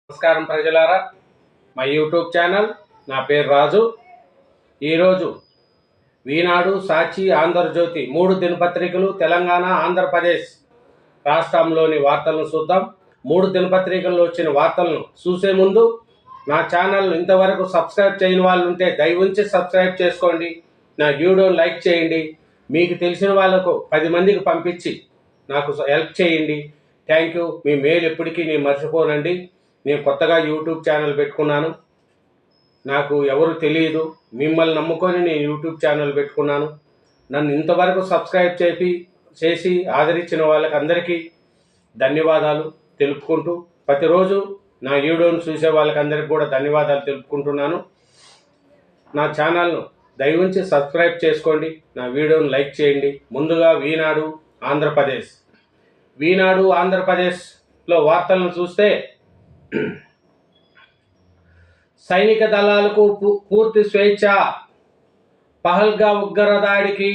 నమస్కారం ప్రజలారా, మా యూట్యూబ్ ఛానల్. నా పేరు రాజు. ఈరోజు ఈనాడు, సాక్షి, ఆంధ్రజ్యోతి 3 దినపత్రికలు తెలంగాణ, ఆంధ్రప్రదేశ్ రాష్ట్రంలోని వార్తలను చూద్దాం. 3 దినపత్రికల్లో వచ్చిన వార్తలను చూసే ముందు నా ఛానల్ ఇంతవరకు సబ్స్క్రైబ్ చేయని వాళ్ళు ఉంటే దయవుంచి సబ్స్క్రైబ్ చేసుకోండి. నా వీడియోని లైక్ చేయండి. మీకు తెలిసిన వాళ్ళకు 10 మందికి పంపించి నాకు హెల్ప్ చేయండి. Thank you. మీ మేలు ఎప్పటికీ నేను మర్చిపోనండి. నేను కొత్తగా యూట్యూబ్ ఛానల్ పెట్టుకున్నాను. నాకు ఎవరు తెలియదు. మిమ్మల్ని నమ్ముకొని నేను యూట్యూబ్ ఛానల్ పెట్టుకున్నాను. నన్ను ఇంతవరకు సబ్స్క్రైబ్ చేసి ఆదరించిన వాళ్ళకి అందరికీ ధన్యవాదాలు తెలుపుకుంటూ, ప్రతిరోజు నా వీడియోను చూసే వాళ్ళకందరికీ కూడా ధన్యవాదాలు తెలుపుకుంటున్నాను. నా ఛానల్ను దయవుంచి సబ్స్క్రైబ్ చేసుకోండి. నా వీడియోను లైక్ చేయండి. ముందుగా ఈనాడు ఆంధ్రప్రదేశ్. ఈనాడు ఆంధ్రప్రదేశ్లో వార్తలను చూస్తే, సైనిక దళాలకు పూర్తి స్వేచ్ఛ, పహల్గా ఉగ్రదాడికి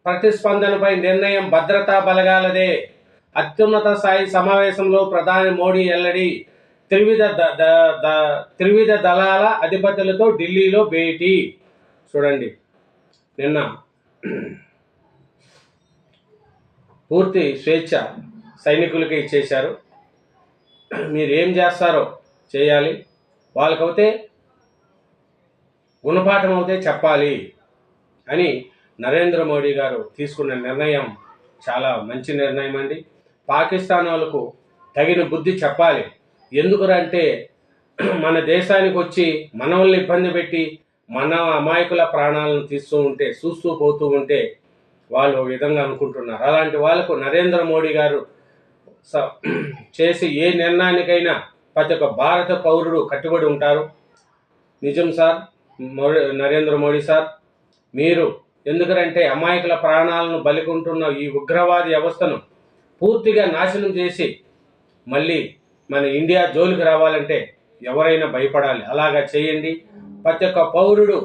ప్రతిస్పందనపై నిర్ణయం భద్రతా బలగాలదే, అత్యున్నత స్థాయి సమావేశంలో ప్రధాని మోడీ వెల్లడి, త్రివిధ దళాల అధిపతులతో ఢిల్లీలో భేటీ. చూడండి, నిన్న పూర్తి స్వేచ్ఛ సైనికులకి ఇచ్చేశారు. మీరు ఏం చేస్తారో చేయాలి, వాళ్ళకైతే గుణపాఠం అవుతే చెప్పాలి అని నరేంద్ర మోడీ గారు తీసుకున్న నిర్ణయం చాలా మంచి నిర్ణయం అండి. పాకిస్తాన్ వాళ్ళకు తగిన బుద్ధి చెప్పాలి. ఎందుకంటే మన దేశానికి వచ్చి మనల్ని ఇబ్బంది పెట్టి మన అమాయకుల ప్రాణాలను చూస్తూ పోతూ ఉంటే వాళ్ళు ఒక విధంగా అనుకుంటున్నారు. అలాంటి వాళ్ళకు నరేంద్ర మోడీ గారు చేసి ఏ నిర్ణయానికైనా ప్రతి ఒక్క భారత పౌరుడు కట్టుబడి ఉంటారు. నిజం సార్, నరేంద్ర మోడీ సార్, మీరు ఎందుకంటే అమాయకుల ప్రాణాలను బలికొంటున్న ఈ ఉగ్రవాది వ్యవస్థను పూర్తిగా నాశనం చేసి మళ్ళీ మన ఇండియా జోలికి రావాలంటే ఎవరైనా భయపడాలి. అలాగా చేయండి. ప్రతి ఒక్క పౌరుడు,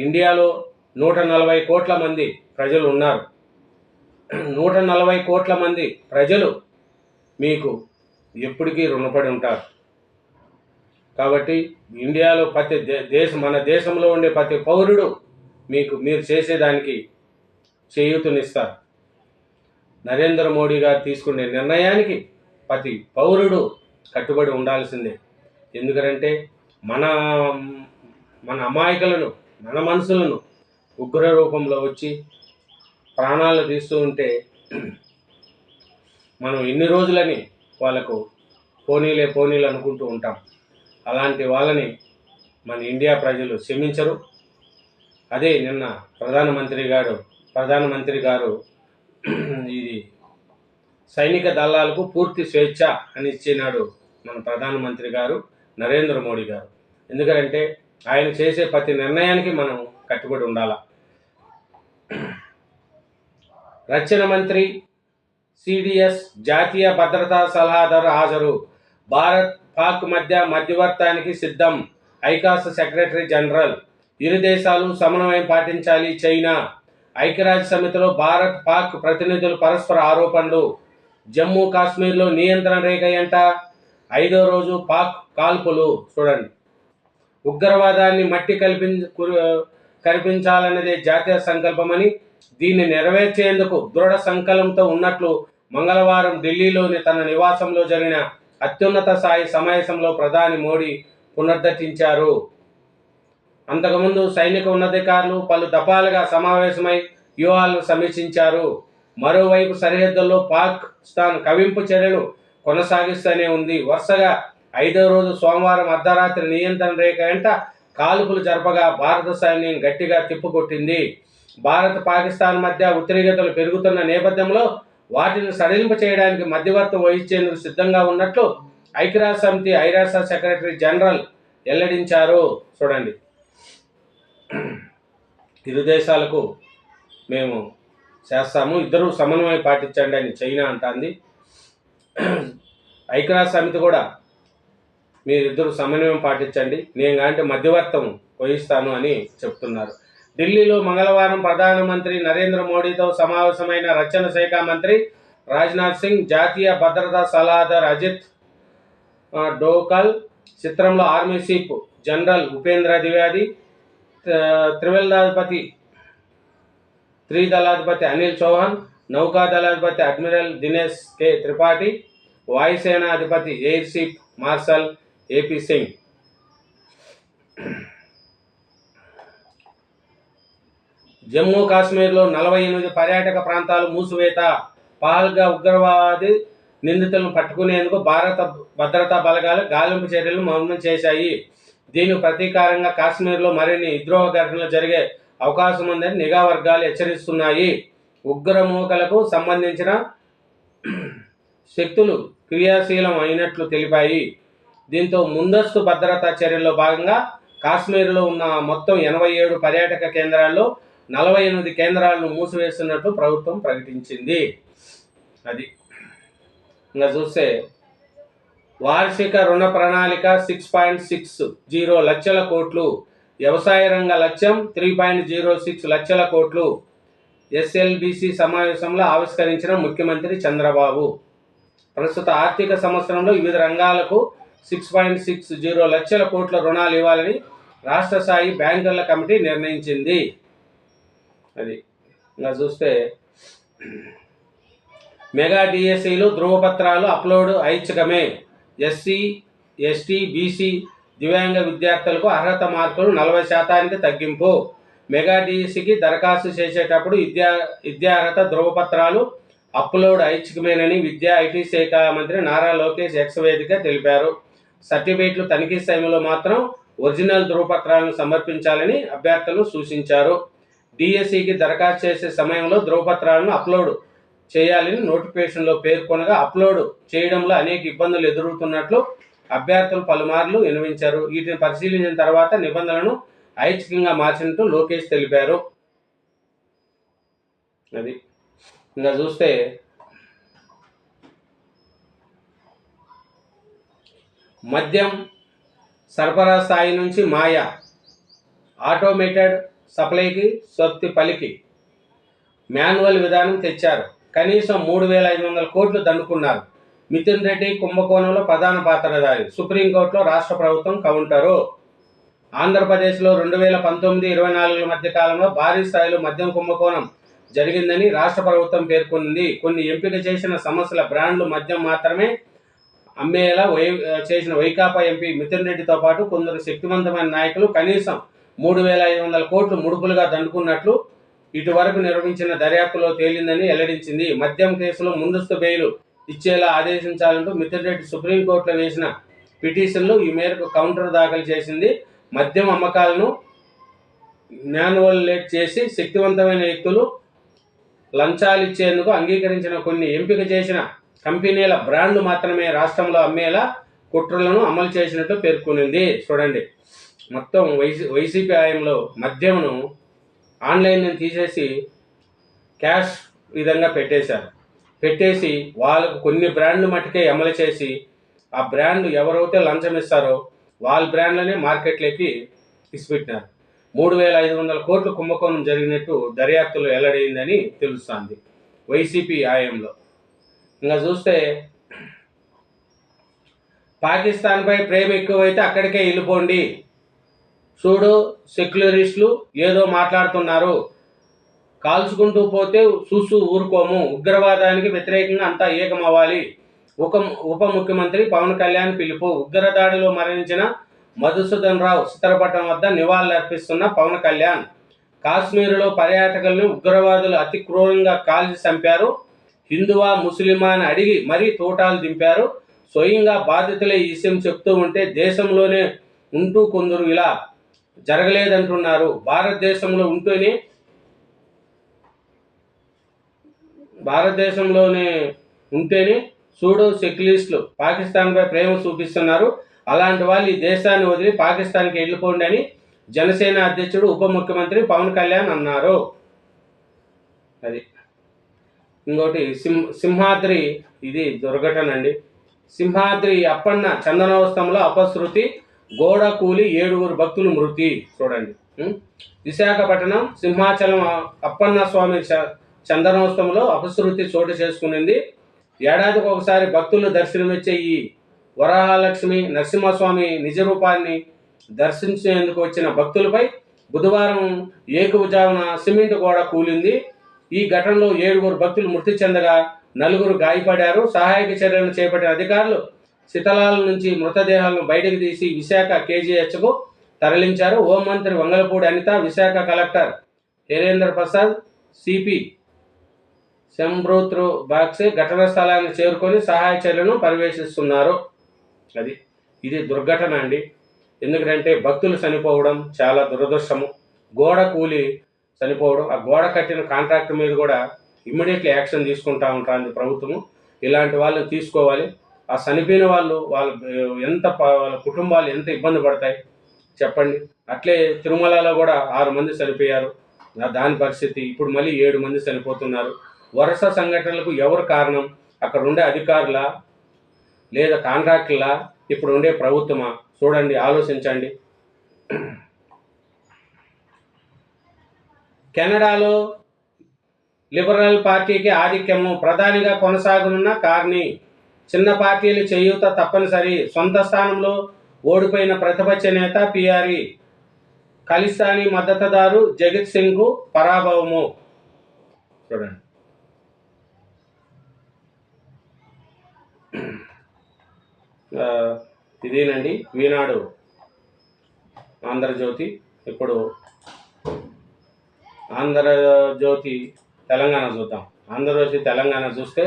ఇండియాలో 140 కోట్ల మంది ప్రజలు ఉన్నారు. 140 కోట్ల మంది ప్రజలు మీకు ఎప్పటికీ రుణపడి ఉంటారు. కాబట్టి ఇండియాలో మన దేశంలో ఉండే ప్రతి పౌరుడు మీరు చేసేదానికి చేయూతనిస్తారు. నరేంద్ర మోడీ గారు తీసుకునే నిర్ణయానికి ప్రతి పౌరుడు కట్టుబడి ఉండాల్సిందే. ఎందుకంటే మన అమాయకులను, మన మనుషులను ఉగ్ర రూపంలో వచ్చి ప్రాణాలు తీస్తూ ఉంటే మనం ఎన్ని రోజులని వాళ్ళకు పోనీలు అనుకుంటూ ఉంటాం. అలాంటి వాళ్ళని మన ఇండియా ప్రజలు క్షమించరు. అదే నిన్న ప్రధానమంత్రి గారు ఇది సైనిక దళాలకు పూర్తి స్వేచ్ఛ అని ఇచ్చినాడు మన ప్రధానమంత్రి గారు నరేంద్ర మోడీ గారు. ఎందుకంటే ఆయన చేసే ప్రతి నిర్ణయానికి మనం కట్టుబడి ఉండాలి. రక్షణ మంత్రి సిడిఎస్ జాతీయ భద్రతా సలహాదారు హాజరు. భారత్ పాక్ మధ్య మధ్యవర్తానికి సిద్ధం. ఐకాస్ సెక్రటరీ జనరల్. ఇరు దేశాలు సమన్వయం పాటించాలి. చైనా. ఐక్యరాజ్య సమితిలో భారత్ పాక్ ప్రతినిధులు పరస్పర ఆరోపణలు. జమ్మూ కాశ్మీర్లో నియంత్రణ రేఖ ఎంట 5వ రోజు పాక్ కాల్పులు. చూడండి, ఉగ్రవాదాన్ని మట్టి కల్పించాలన్నదే జాతీయ సంకల్పమని, దీన్ని నెరవేర్చేందుకు దృఢ సంకల్పంతో ఉన్నట్లు మంగళవారం ఢిల్లీలోని తన నివాసంలో జరిగిన అత్యున్నత స్థాయి సమావేశంలో ప్రధాని మోడీ పునరుద్ఘాటించారు. అంతకుముందు సైనిక ఉన్నతాధికారులు పలు దఫాలుగా సమావేశమై వ్యూహాలను సమీక్షించారు. మరోవైపు సరిహద్దుల్లో పాకిస్తాన్ కవింపు చర్యలు కొనసాగిస్తూనే ఉంది. వరుసగా 5వ రోజు సోమవారం అర్ధరాత్రి నియంత్రణ రేఖ వెంట కాల్పులు జరపగా భారత సైన్యం గట్టిగా తిప్పుకొట్టింది. భారత్ పాకిస్తాన్ మధ్య ఉద్రిక్తతలు పెరుగుతున్న నేపథ్యంలో వాటిని సడలింపు చేయడానికి మధ్యవర్తి వహించేందుకు సిద్ధంగా ఉన్నట్లు ఐక్యరాజ్య సమితి ఐరాస సెక్రటరీ జనరల్ వెల్లడించారు. చూడండి, ఇరు దేశాలకు మేము చేస్తాము, ఇద్దరు సమన్వయం పాటించండి అని చైనా అంటుంది. ఐక్యరాజ్య సమితి కూడా మీరిద్దరు సమన్వయం పాటించండి, నేను అంటే మధ్యవర్తం వహిస్తాను అని చెప్తున్నారు. ఢిల్లీలో మంగళవారం ప్రధానమంత్రి నరేంద్ర మోడీతో సమావేశమైన రక్షణ శాఖ మంత్రి రాజ్నాథ్ సింగ్, జాతీయ భద్రతా సలహాదారు అజిత్ డోకల్. చిత్రంలో army chief general Upendra Dwivedi, త్రిదళాధిపతి అనిల్ చౌహాన్, నౌకాదళాధిపతి అడ్మిరల్ దినేష్ కే త్రిపాఠి, వాయుసేన అధిపతి air chief marshal AP Singh. Jammu కాశ్మీర్లో 48 పర్యాటక ప్రాంతాలు మూసివేత. పహల్గా ఉగ్రవాది నిందితులను పట్టుకునేందుకు భారత భద్రతా బలగాలు గాలింపు చర్యలు ముమ్మరం చేశాయి. దీనికి ప్రతీకారంగా కాశ్మీర్లో మరిన్ని విద్రోహ ఘటనలు జరిగే అవకాశం ఉందని నిఘా వర్గాలు హెచ్చరిస్తున్నాయి. ఉగ్రమూకలకు సంబంధించిన శక్తులు క్రియాశీలం అయినట్లు తెలిపాయి. దీంతో ముందస్తు భద్రతా చర్యల్లో భాగంగా కాశ్మీర్లో ఉన్న మొత్తం 87 పర్యాటక కేంద్రాల్లో 48 కేంద్రాలను మూసివేస్తున్నట్లు ప్రభుత్వం ప్రకటించింది. అది ఇంకా చూస్తే వార్షిక రుణ ప్రణాళిక 6.60 లక్షల కోట్లు, వ్యవసాయ రంగ లక్ష్యం 3.06 లక్షల కోట్లు. ఎస్ఎల్బిసి సమావేశంలో ఆవిష్కరించిన ముఖ్యమంత్రి చంద్రబాబు. ప్రస్తుత ఆర్థిక సంవత్సరంలో వివిధ రంగాలకు 6.60 లక్షల కోట్ల రుణాలు ఇవ్వాలని రాష్ట్ర స్థాయి బ్యాంకర్ల కమిటీ నిర్ణయించింది. అది ఇంకా చూస్తే మెగా డిఎస్సిలు ధృవపత్రాలు అప్లోడ్ ఐచ్ఛికమే. ఎస్సీ, ఎస్టీ, బీసీ, దివ్యాంగ విద్యార్థులకు అర్హత మార్కులు 40% తగ్గింపు. మెగా డిఎస్సికి దరఖాస్తు చేసేటప్పుడు విద్యార్హత ధృవపత్రాలు అప్లోడ్ ఐచ్ఛికమేనని విద్యా ఐటీ శాఖ మంత్రి నారా లోకేష్ ఎక్స్ వేదిక తెలిపారు. సర్టిఫికేట్లు తనిఖీ సమయంలో మాత్రం ఒరిజినల్ ధృవపత్రాలను సమర్పించాలని అభ్యర్థులను సూచించారు. డిఎస్సికి దరఖాస్తు చేసే సమయంలో ధృవపత్రాలను అప్లోడ్ చేయాలని నోటిఫికేషన్లో పేర్కొనగా అప్లోడ్ చేయడంలో అనేక ఇబ్బందులు ఎదురవుతున్నట్లు అభ్యర్థులు పలుమార్లు విన్నవించారు. వీటిని పరిశీలించిన తర్వాత నిబంధనలను ఐచ్ఛికంగా మార్చినట్టు లోకేష్ తెలిపారు. అది ఇంకా చూస్తే మద్యం సరఫరా స్థాయి నుంచి మాయ, ఆటోమేటెడ్ సప్లైకి స్వస్తి పలికి మాన్యువల్ విధానం తెచ్చారు. కనీసం 3,500 కోట్లు దండుకున్నారు. మిథున్ రెడ్డి కుంభకోణంలో ప్రధాన పాత్రధారి. సుప్రీంకోర్టులో రాష్ట్ర ప్రభుత్వం కౌంటరు. ఆంధ్రప్రదేశ్లో 2019-24 మధ్య కాలంలో భారీ స్థాయిలో మద్యం కుంభకోణం జరిగిందని రాష్ట్ర ప్రభుత్వం పేర్కొంది. కొన్ని ఎంపిక చేసిన సంస్థల బ్రాండ్లు మద్యం మాత్రమే అమ్మేలా చేసిన వైకాపా ఎంపీ మిథున్ రెడ్డితో పాటు కొందరు శక్తివంతమైన నాయకులు కనీసం 3,500 కోట్లు ముడుపులుగా దండుకున్నట్లు ఇటువరకు నిర్వహించిన దర్యాప్తులో తేలిందని వెల్లడించింది. మద్యం కేసులో ముందస్తు బెయిల్ ఇచ్చేలా ఆదేశించాలంటూ మిథున్ రెడ్డి సుప్రీంకోర్టులో వేసిన పిటిషన్లు ఈ మేరకు కౌంటర్ దాఖలు చేసింది. మద్యం అమ్మకాలను మాన్యువలేట్ చేసి శక్తివంతమైన వ్యక్తులు లంచాలు ఇచ్చేందుకు అంగీకరించిన కొన్ని ఎంపిక చేసిన కంపెనీల బ్రాండ్లు మాత్రమే రాష్ట్రంలో అమ్మేలా కుట్రలను అమలు చేసినట్లు పేర్కొనింది. చూడండి, మొత్తం వైసీపీ హయాంలో మద్యంను ఆన్లైన్ తీసేసి క్యాష్ విధంగా పెట్టేసి వాళ్ళకు కొన్ని బ్రాండ్లు మట్టుకే అమలు చేసి ఆ బ్రాండ్ ఎవరైతే లంచం ఇస్తారో వాళ్ళ బ్రాండ్లనే మార్కెట్లోకి తీసుకెట్టినారు. 3,500 కోట్ల కుంభకోణం జరిగినట్టు దర్యాప్తులో వెల్లడైందని తెలుస్తోంది వైసీపీ హయాంలో. ఇంకా చూస్తే పాకిస్తాన్పై ప్రేమ ఎక్కువైతే అక్కడికే వెళ్ళిపోండి. చూడు, సెక్యులరిస్టులు ఏదో మాట్లాడుతున్నారు, కాల్చుకుంటూ పోతే చూస్తూ ఊరుకోము, ఉగ్రవాదానికి వ్యతిరేకంగా అంతా ఏకమవ్వాలి. ఉప ముఖ్యమంత్రి పవన్ కళ్యాణ్ పిలుపు. ఉగ్రదాడిలో మరణించిన మధుసూదన్ రావు చిత్రపటం వద్ద నివాళులర్పిస్తున్న పవన్ కళ్యాణ్. కాశ్మీరులో పర్యాటకులను ఉగ్రవాదులు అతి క్రూరంగా కాల్చి చంపారు. హిందువా ముస్లిమా అని అడిగి మరీ తోటాలు దింపారు. స్వయంగా బాధితులే ఈ విషయం చెప్తూ ఉంటే దేశంలోనే ఉంటూ కొందరు ఇలా జరగలేదంటున్నారు. భారతదేశంలోనే ఉంటేనే చూడు సెక్యులరిస్టులు పాకిస్తాన్పై ప్రేమ చూపిస్తున్నారు. అలాంటి వాళ్ళు ఈ దేశాన్ని వదిలి పాకిస్తాన్కి వెళ్ళిపోండి అని జనసేన అధ్యక్షుడు ఉప ముఖ్యమంత్రి పవన్ కళ్యాణ్ అన్నారు. అది ఇంకోటి సింహాద్రి, ఇది దుర్ఘటన అండి. సింహాద్రి అప్పన్న చందనోత్సవంలో అపశృతి, గోడ కూలి 7 భక్తులు మృతి. చూడండి, విశాఖపట్నం సింహాచలం అప్పన్న స్వామి చందనోత్సవంలో అపశృతి చోటు చేసుకునింది. ఏడాదికి ఒకసారి భక్తులు దర్శనమిచ్చే ఈ వరాహలక్ష్మి నరసింహస్వామి నిజ రూపాన్ని దర్శించేందుకు వచ్చిన భక్తులపై బుధవారం ఏకువజామున సిమెంట్ గోడ కూలింది. ఈ ఘటనలో 7 భక్తులు మృతి చెందగా 4 గాయపడ్డారు. సహాయక చర్యలను చేపట్టిన అధికారులు శిథిలాల నుంచి మృతదేహాలను బయటకు తీసి విశాఖ కేజీహెచ్కు తరలించారు. హోంమంత్రి వంగలపూడి అనిత, విశాఖ కలెక్టర్ హీరేంద్ర ప్రసాద్, సిపి శంభ్రూత్రు బాక్సే ఘటనా స్థలానికి చేరుకొని సహాయ చర్యలను పర్యవేక్షిస్తున్నారు. ఇది దుర్ఘటన అండి. ఎందుకంటే భక్తులు చనిపోవడం చాలా దురదృష్టము. గోడ కూలి చనిపోవడం, ఆ గోడ కట్టిన కాంట్రాక్టర్ మీద కూడా ఇమ్మీడియట్లీ యాక్షన్ తీసుకుంటా ఉంటుంది ప్రభుత్వము. ఇలాంటి వాళ్ళని తీసుకోవాలి. ఆ చనిపోయిన వాళ్ళు వాళ్ళ కుటుంబాలు ఎంత ఇబ్బంది పడతాయి చెప్పండి. అట్లే తిరుమలలో కూడా 6 మంది చనిపోయారు. దాని పరిస్థితి ఇప్పుడు మళ్ళీ 7 మంది చనిపోతున్నారు. వరుస సంఘటనలకు ఎవరు కారణం? అక్కడ ఉండే అధికారులా లేదా కాంట్రాక్టులా, ఇప్పుడు ఉండే ప్రభుత్వమా? చూడండి, ఆలోచించండి. కెనడాలో లిబరల్ పార్టీకి ఆధిక్యము ప్రధానిగా కొనసాగనున్న కార్నీ. చిన్న పార్టీలు చేయూత తప్పనిసరి. సొంత స్థానంలో ఓడిపోయిన ప్రతిపక్ష నేత పిఆర్ఈ ఖలిస్తానీ మద్దతుదారు జగత్ సింగ్కు పరాభవము. చూడండి, ఇదేనండి ఈనాడు ఆంధ్రజ్యోతి. ఇప్పుడు ఆంధ్రజ్యోతి తెలంగాణ చూద్దాం. ఆంధ్రజ్యోతి తెలంగాణ చూస్తే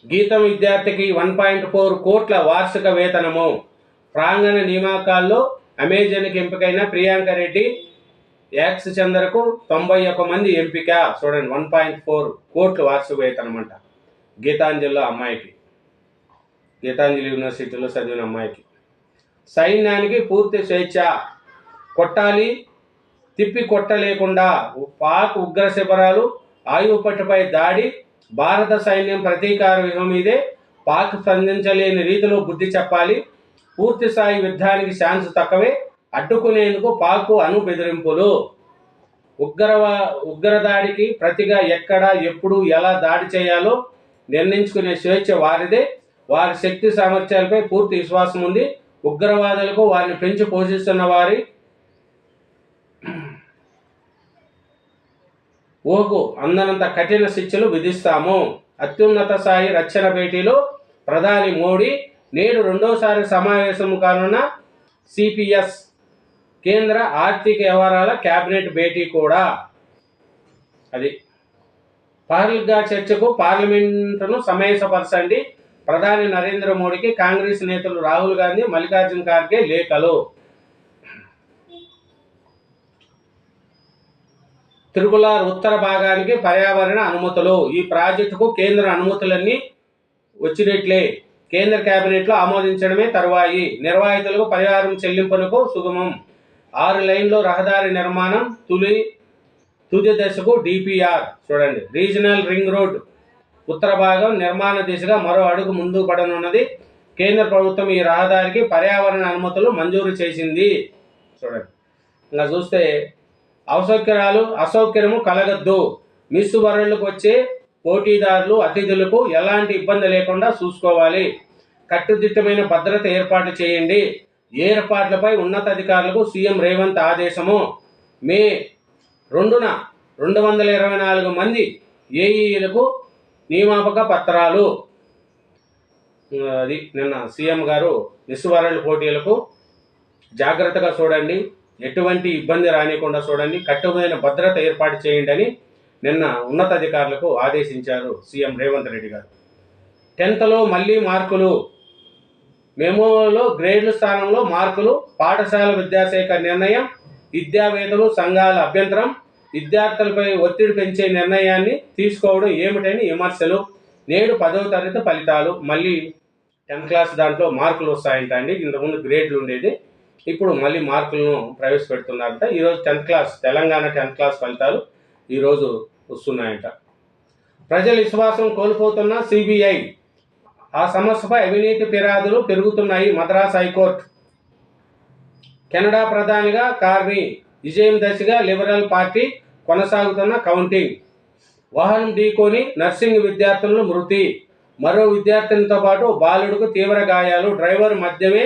గీతం విద్యార్థికి 1.4 కోట్ల వార్షిక వేతనము. ప్రాంగణ నియామకాల్లో అమెజాన్కి ఎంపికైన ప్రియాంక రెడ్డి, యాక్స్ చంద్రకు 91 మంది ఎంపిక. చూడండి, 1.4 కోట్ల వార్షిక వేతనం అంట గీతాంజలిలో అమ్మాయికి, గీతాంజలి యూనివర్సిటీలో చదివిన అమ్మాయికి. సైన్యానికి పూర్తి స్వేచ్ఛ. కొట్టాలి తిప్పి కొట్టలేకుండా పాక్ ఉగ్ర శిబిరాలు, ఆయుపట్టుపై దాడి. భారత సైన్యం ప్రతీకార వ్యూహం మీదే. పాక్ స్పందించలేని రీతిలో బుద్ధి చెప్పాలి. పూర్తి స్థాయి యుద్ధానికి ఛాన్స్ తక్కువే. అడ్డుకునేందుకు పాక్ అణు బెదిరింపులు. ఉగ్రదాడికి ప్రతిగా ఎక్కడ, ఎప్పుడు, ఎలా దాడి చేయాలో నిర్ణయించుకునే స్వేచ్ఛ వారిదే. వారి శక్తి సామర్థ్యాలపై పూర్తి విశ్వాసం ఉంది. ఉగ్రవాదులకు వారిని పెంచి పోషిస్తున్న వారి ఊహకు అందనంత కఠిన శిక్షలు విధిస్తాము. అత్యున్నత స్థాయి రక్షణ భేటీలో ప్రధాని మోడీ. నేడు 2వసారి సమావేశం కానున్న సిపిఎస్ కేంద్ర ఆర్థిక వ్యవహారాల కేబినెట్ భేటీ కూడా. పహల్గా చర్చకు పార్లమెంటును సమావేశపరచండి. ప్రధాని నరేంద్ర మోడీకి కాంగ్రెస్ నేతలు రాహుల్ గాంధీ, మల్లికార్జున ఖార్గే లేఖలు. తిరుమల ఉత్తర భాగానికి పర్యావరణ అనుమతులు. ఈ ప్రాజెక్టుకు కేంద్ర అనుమతులన్నీ వచ్చినట్లే. కేంద్ర కేబినెట్లో ఆమోదించడమే తరువాయి. నిర్వాహితులకు పరిహారం చెల్లింపునకు సుగమం. 6 లైన్లో రహదారి నిర్మాణం తుది దశకు డిపిఆర్. చూడండి, రీజనల్ రింగ్ రోడ్ ఉత్తర భాగం నిర్మాణ దిశగా మరో అడుగు ముందుకు పడనున్నది. కేంద్ర ప్రభుత్వం ఈ రహదారికి పర్యావరణ అనుమతులు మంజూరు చేసింది. చూడండి, ఇంకా చూస్తే అసౌకర్యము కలగద్దు. మిస్ వరల్డ్కు వచ్చే పోటీదారులు, అతిథులకు ఎలాంటి ఇబ్బంది లేకుండా చూసుకోవాలి. కట్టుదిట్టమైన భద్రత ఏర్పాట్లు చేయండి. ఏర్పాట్లపై ఉన్నతాధికారులకు సీఎం రేవంత్ ఆదేశము. మే 2న 224 మంది ఏఈలకు నియామక పత్రాలు. నిన్న సీఎం గారు మిస్ వరల్డ్ పోటీలకు జాగ్రత్తగా చూడండి, ఎటువంటి ఇబ్బంది రానికుండా చూడండి, కట్టుమైన భద్రత ఏర్పాటు చేయండి అని నిన్న ఉన్నతాధికారులకు ఆదేశించారు సీఎం రేవంత్ రెడ్డి గారు. 10th మళ్ళీ మార్కులు. మెమోలో గ్రేడ్ల స్థానంలో మార్కులు. పాఠశాల విద్యాశాఖ నిర్ణయం. విద్యావేత్తలు సంఘాల అభ్యంతరం. విద్యార్థులపై ఒత్తిడి పెంచే నిర్ణయాన్ని తీసుకోవడం ఏమిటని విమర్శలు. నేడు 10వ తరగతి ఫలితాలు. మళ్ళీ 10th క్లాస్ దాంట్లో మార్కులు వస్తాయంట అండి. ఇంతకుముందు గ్రేడ్లు ఉండేది, ఇప్పుడు మళ్ళీ మార్కులను ప్రవేశపెడుతున్నారంట. ఈరోజు 10th class Telangana 10th class ఫలితాలు ఈరోజు వస్తున్నాయంట. ప్రజల విశ్వాసం కోల్పోతున్న సిబిఐ. ఆ సమస్యపై అవినీతి ఫిర్యాదులు పెరుగుతున్నాయి. మద్రాస్ హైకోర్టు. కెనడా ప్రధానిగా కార్నీ. విజయం దశగా లిబరల్ పార్టీ కొనసాగుతున్న కౌంటింగ్. వాహనం ఢీకొని నర్సింగ్ విద్యార్థులను మృతి, మరో విద్యార్థినితో పాటు బాలుడుకు తీవ్ర గాయాలు, డ్రైవర్ మద్యమే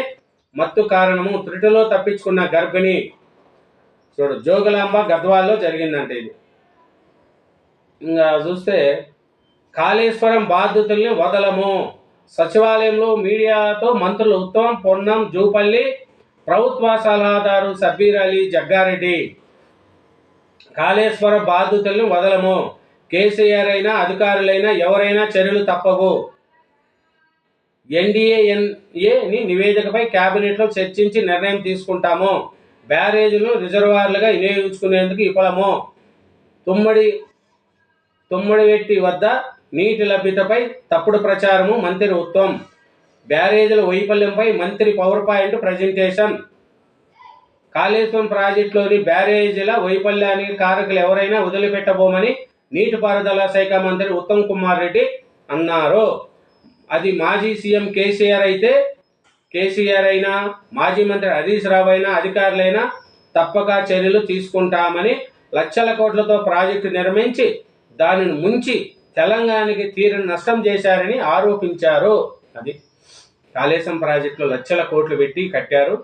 మత్తు కారణము, త్రుటిలో తప్పించుకున్న గర్భిణి. చూడు, జోగులాంబ గద్వాల్లో జరిగిందంటే ఇది. ఇంకా చూస్తే కాళేశ్వరం బాధితుల్ని వదలము, సచివాలయంలో మీడియాతో మంత్రులు ఉత్తమ్, పొన్నం, జూపల్లి, ప్రభుత్వ సలహాదారు సబ్బీర్ అలీ, జగ్గారెడ్డి. కాళేశ్వరం బాధితుల్ని వదలము, కేసీఆర్ అయినా అధికారులైనా ఎవరైనా చర్యలు తప్పవు. ఎన్డీఏ నివేదికపై కేబినెట్లో చర్చించి నిర్ణయం తీసుకుంటాము. బ్యారేజీలను రిజర్వాయర్లుగా వినియోగించుకునేందుకు విఫలము. తుమ్మడివెట్టి వద్ద నీటి లభ్యతపై తప్పుడు ప్రచారము, మంత్రి ఉత్తమ్. బ్యారేజీల వైఫల్యంపై మంత్రి పవర్ పాయింట్ ప్రజెంటేషన్. కాళేశ్వరం ప్రాజెక్టులోని బ్యారేజీల వైఫల్యానికి కారకులు ఎవరైనా వదిలిపెట్టబోమని నీటిపారుదల శాఖ మంత్రి ఉత్తమ్ కుమార్ రెడ్డి అన్నారు. అది మాజీ సీఎం కేసీఆర్ అయినా, మాజీ మంత్రి హరీష్ రావు అయినా, అధికారులైనా తప్పక చర్యలు తీసుకుంటామని, లక్షల కోట్లతో ప్రాజెక్టు నిర్మించి దానిని ముంచి తెలంగాణకి తీరని నష్టం చేశారని ఆరోపించారు. అది కాళేశ్వరం ప్రాజెక్టులో లక్షల కోట్లు పెట్టి కట్టారు.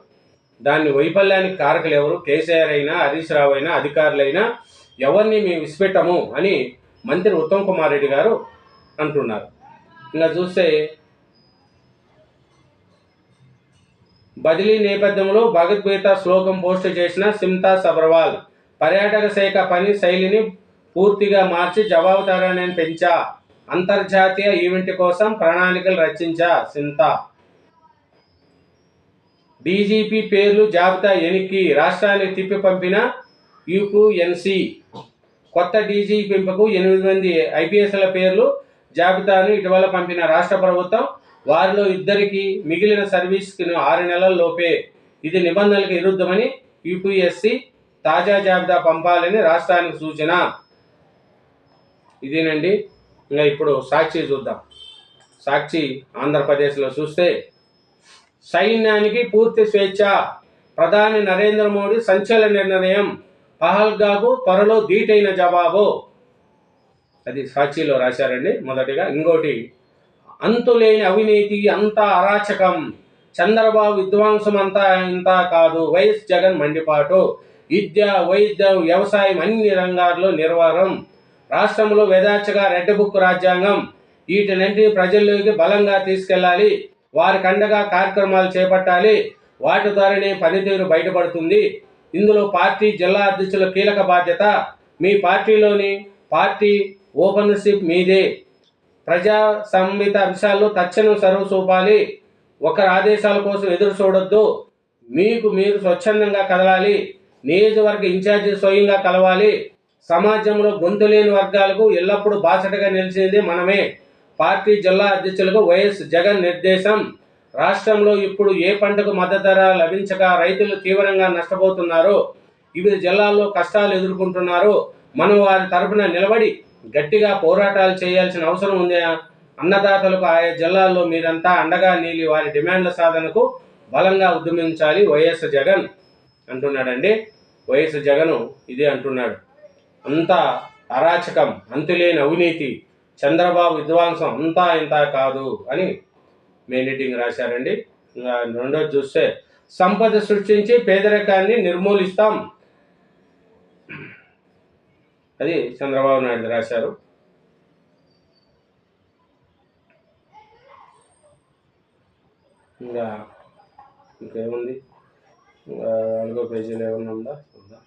దాని వైఫల్యానికి కారకులు ఎవరు? కేసీఆర్ అయినా, హరీష్ రావు అయినా, అధికారులైనా ఎవరిని మేము విసిపెట్టము అని మంత్రి ఉత్తమ్ కుమార్ రెడ్డి గారు అంటున్నారు. ఇంకా చూస్తే బదిలీ నేపథ్యంలో భగవద్గీత శ్లోకం పోస్టు చేసిన సిమ్తా సబర్వాల్. పర్యాటక శాఖ పని శైలిని పూర్తిగా మార్చి జవాబుదారీని పెంచా, అంతర్జాతీయ ఈవెంట్ కోసం ప్రణాళికలు రచించా సింతా. డీజీపీ పేర్లు జాబితా ఎనికి రాష్ట్రానికి తిప్పి పంపిన యూపీఎన్సీ. కొత్త డీజీపీ పెంపుకు 8 మంది ఐపీఎస్ల పేర్లు జాబితాను ఇటీవల పంపిన రాష్ట్ర ప్రభుత్వం. వారిలో 2కి మిగిలిన సర్వీస్కి 6 నెలల లోపే. ఇది నిబంధనలకు విరుద్ధమని యూపీఎస్సీ తాజా జాబితా పంపాలని రాష్ట్రానికి సూచన. ఇదేనండి. ఇంకా ఇప్పుడు సాక్షి చూద్దాం. సాక్షి ఆంధ్రప్రదేశ్లో చూస్తే సైన్యానికి పూర్తి స్వేచ్ఛ, ప్రధాని నరేంద్ర మోడీ సంచలన నిర్ణయం, పహల్గాకు త్వరలో ధీటైన జవాబు. అది సాక్షిలో రాశారండి. మొదటిగా ఇంకోటి, అంతులేని అవినీతి అంతా అరాచకం, చంద్రబాబు విధ్వంసం అంతా ఇంత కాదు, వైఎస్ జగన్ మండిపాటు, విద్య, వైద్యం, వ్యవసాయం అన్ని రంగాల్లో నిర్వహం, రాష్ట్రంలో యథార్చగా రెడ్ బుక్ రాజ్యాంగం, వీటినంటిని ప్రజల్లోకి బలంగా తీసుకెళ్లాలి, వారికి అండగా కార్యక్రమాలు చేపట్టాలి, వాటి ద్వారానే పనితీరు బయటపడుతుంది. ఇందులో పార్టీ జిల్లా అధ్యక్షుల కీలక బాధ్యత. మీ పార్టీలోని పార్టీ ఓపెనర్షిప్ మీదే. ప్రజా సంహిత అంశాల్లో తక్షణం సర్వ చూపాలి. ఒకరి ఆదేశాల కోసం ఎదురు చూడొద్దు. మీకు మీరు స్వచ్ఛందంగా కదలాలి. నియోజకవర్గ ఇన్ఛార్జి స్వయంగా కలవాలి. సమాజంలో గొంతు లేని వర్గాలకు ఎల్లప్పుడూ బాసటగా నిలిచేది మనమే. పార్టీ జిల్లా అధ్యక్షులకు వైఎస్ జగన్ నిర్దేశం. రాష్ట్రంలో ఇప్పుడు ఏ పంటకు మద్దతు ధర లభించక రైతులు తీవ్రంగా నష్టపోతున్నారు. వివిధ జిల్లాల్లో కష్టాలు ఎదుర్కొంటున్నారు. మనం వారి తరపున నిలబడి గట్టిగా పోరాటాలు చేయాల్సిన అవసరం ఉంది. అన్నదాతలకు ఆయా జిల్లాల్లో మీరంతా అండగా నిలి వారి డిమాండ్ల సాధనకు బలంగా ఉద్యమించాలి వైఎస్ జగన్ అంటున్నాడండి. వైఎస్ జగన్ ఇదే అంటున్నాడు. అంతా అరాచకం, అంతులేని అవినీతి, చంద్రబాబు విధ్వంసం అంతా ఇంత కాదు అని మెయిన్ ఎడిటింగ్ రాశారండి. రెండోది చూస్తే, సంపద సృష్టించి పేదరికాన్ని నిర్మూలిస్తాం, అది చంద్రబాబు నాయుడు రాశారు. ఇంకేముంది, 4వ పేజీలో ఏమన్నా ఉందా చూద్దాం.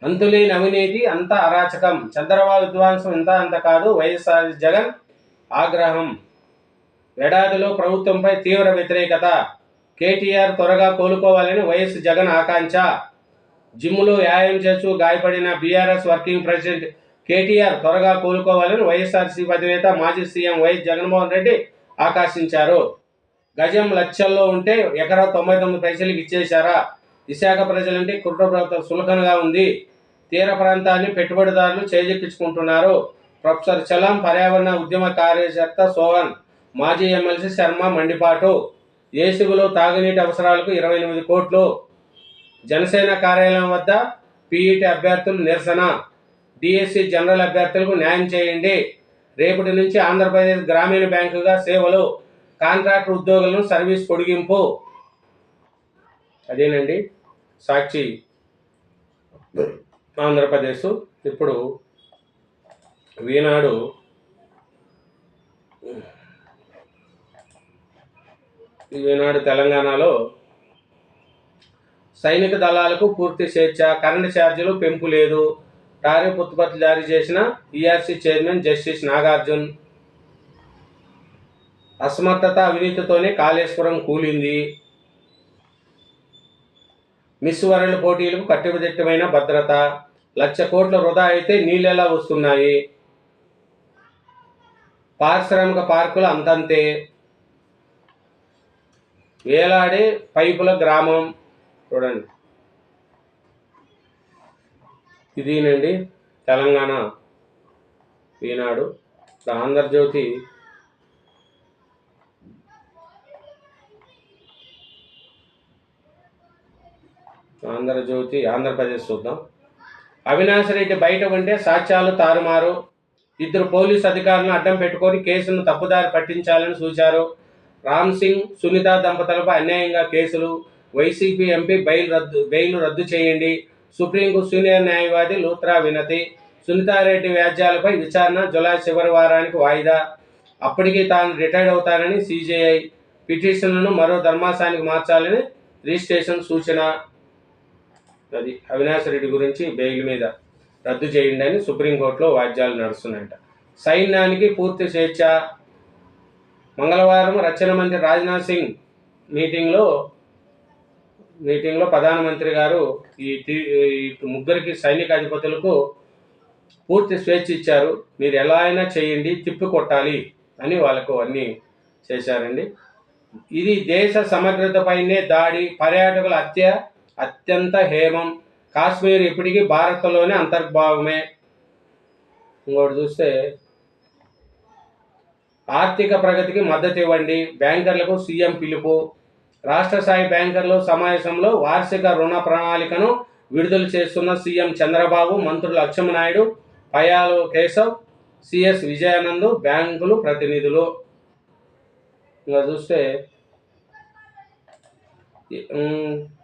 అంతులేని అవినీతి అంతా అరాచకం, చంద్రబాబు విధ్వంసం ఇంత అంత కాదు, వైఎస్ఆర్ జగన్ ఆగ్రహం. ఏడాదిలో ప్రభుత్వంపై తీవ్ర వ్యతిరేకత, కేటీఆర్ త్వరగా కోలుకోవాలని వైఎస్ జగన్ ఆకాంక్ష. జిమ్లో వ్యాయామం చేస్తూ గాయపడిన బీఆర్ఎస్ వర్కింగ్ ప్రెసిడెంట్ కేటీఆర్ త్వరగా కోలుకోవాలని వైఎస్ఆర్సీపీ అధినేత మాజీ సీఎం వైఎస్ జగన్మోహన్ రెడ్డి ఆకాంక్షించారు. గజం లక్షల్లో ఉంటే ఎకరా 99 పైసలకి ఇచ్చేశారా? విశాఖ ప్రజలంటే కుట్ర ప్రభుత్వం సులభంగా ఉంది. తీర ప్రాంతాన్ని పెట్టుబడిదారులు చేజెక్కించుకుంటున్నారు. ప్రొఫెసర్ చలం, పర్యావరణ ఉద్యమ కార్యకర్త సోహన్, మాజీ ఎమ్మెల్సీ శర్మ మండిపాటు. ఏసుగులో తాగునీటి అవసరాలకు 28 కోట్లు. జనసేన కార్యాలయం వద్ద పీఈటీ అభ్యర్థులు నిరసన. డిఎస్సి జనరల్ అభ్యర్థులకు న్యాయం చేయండి. రేపటి నుంచి ఆంధ్రప్రదేశ్ గ్రామీణ బ్యాంకుగా సేవలు. కాంట్రాక్టర్ ఉద్యోగులను సర్వీస్ పొడిగింపు. అదేనండి సాక్షి ఆంధ్రప్రదేశ్. ఇప్పుడు ఈనాడు తెలంగాణలో సైనిక దళాలకు పూర్తి స్వేచ్ఛ, కరెంటు ఛార్జీలు పెంపు లేదు. టారిఫ్ ఉత్పత్తులు జారీ చేసిన ఈఆర్సీ చైర్మన్ జస్టిస్ నాగార్జున్. అసమర్థత అవినీతితోనే కాళేశ్వరం కూలింది. మిస్ వరల్డ్ పోటీలకు కట్టుదిట్టమైన భద్రత. 1,00,000 కోట్ల వృధా అయితే నీళ్ళెలా వస్తున్నాయి. పారిశ్రామిక పార్కులు అంతంతే. వేలాడే పైపుల గ్రామం. చూడండి, ఇదేనండి తెలంగాణ ఈనాడు. ఆంధ్రజ్యోతి ఆంధ్రప్రదేశ్ చూద్దాం. అవినాష్ రెడ్డి బయట ఉంటే సాక్ష్యాలు తారుమారు. 2 పోలీసు అధికారులను అడ్డం పెట్టుకొని కేసును తప్పుదారి పట్టించాలని సూచారు. రామ్ సింగ్, సునీత దంపతులపై అన్యాయంగా కేసులు. వైసీపీ ఎంపీ బెయిల్ రద్దు చేయండి. సుప్రీంకు సీనియర్ న్యాయవాది లూత్రా వినతి. సునీతారెడ్డి వ్యాజ్యాలపై విచారణ జూలై చివరి వారానికి వాయిదా. అప్పటికి తాను రిటైర్డ్ అవుతానని సిజేఐ. పిటిషన్లను మరో ధర్మాసనానికి మార్చాలని రిజిస్ట్రేషన్ సూచన. అది అవినాష్ రెడ్డి గురించి బెయిల్ మీద రద్దు చేయండి అని సుప్రీంకోర్టులో వాద్యాలు నడుస్తున్నాయట. సైన్యానికి పూర్తి స్వేచ్ఛ. మంగళవారం రక్షణ మంత్రి రాజ్నాథ్ సింగ్ మీటింగ్లో ప్రధానమంత్రి గారు ఈ 3 సైనిక అధిపతులకు పూర్తి స్వేచ్ఛ ఇచ్చారు. మీరు ఎలా అయినా చేయండి, తిప్పి కొట్టాలి అని వాళ్ళకు అన్నీ చేశారండి. ఇది దేశ సమగ్రతపైనే దాడి. పర్యాటకుల అత్యంత హేమం. కాశ్మీర్ ఇప్పటికీ భారత్లోనే అంతర్భాగమే. ఇంకోటి చూస్తే ఆర్థిక ప్రగతికి మద్దతు ఇవ్వండి. బ్యాంకర్లకు సీఎం పిలుపు. రాష్ట్ర స్థాయి బ్యాంకర్ల సమావేశంలో వార్షిక రుణ ప్రణాళికను విడుదల చేస్తున్న సీఎం చంద్రబాబు. మంత్రులు అచ్చెన్నాయుడు, పయ్యాలు కేశవ్, సిఎస్ విజయానంద్ బ్యాంకులు ప్రతినిధులు. ఇంకా చూస్తే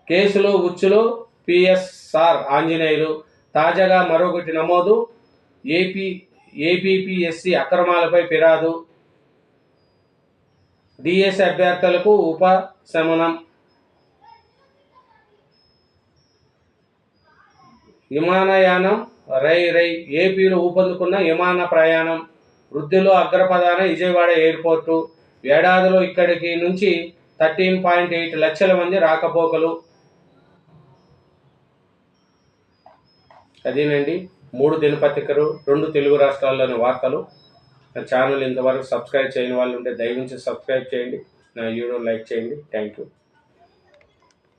కేసులో ఉచ్చులో పిఎస్ఆర్ ఆంజనేయులు. తాజాగా మరొకటి నమోదు. ఏపీపీఎస్సీ అక్రమాలపై ఫిర్యాదు. డిఎస్సి అభ్యర్థులకు ఉపశమనం. విమానయానం రై ఏపీలో ఊపందుకున్న విమాన ప్రయాణం. వృద్ధిలో అగ్రప్రధాన విజయవాడ ఎయిర్పోర్టు. ఏడాదిలో ఇక్కడికి నుంచి 13.8 లక్షల మంది రాకపోకలు. అదేనండి 3 దినపత్రికలు, 2 తెలుగు రాష్ట్రాల్లోని వార్తలు. నా ఛానల్ ఇంతవరకు సబ్స్క్రైబ్ చేయని వాళ్ళు ఉంటే దయవుంచి సబ్స్క్రైబ్ చేయండి. నా వీడియో లైక్ చేయండి. Thank you.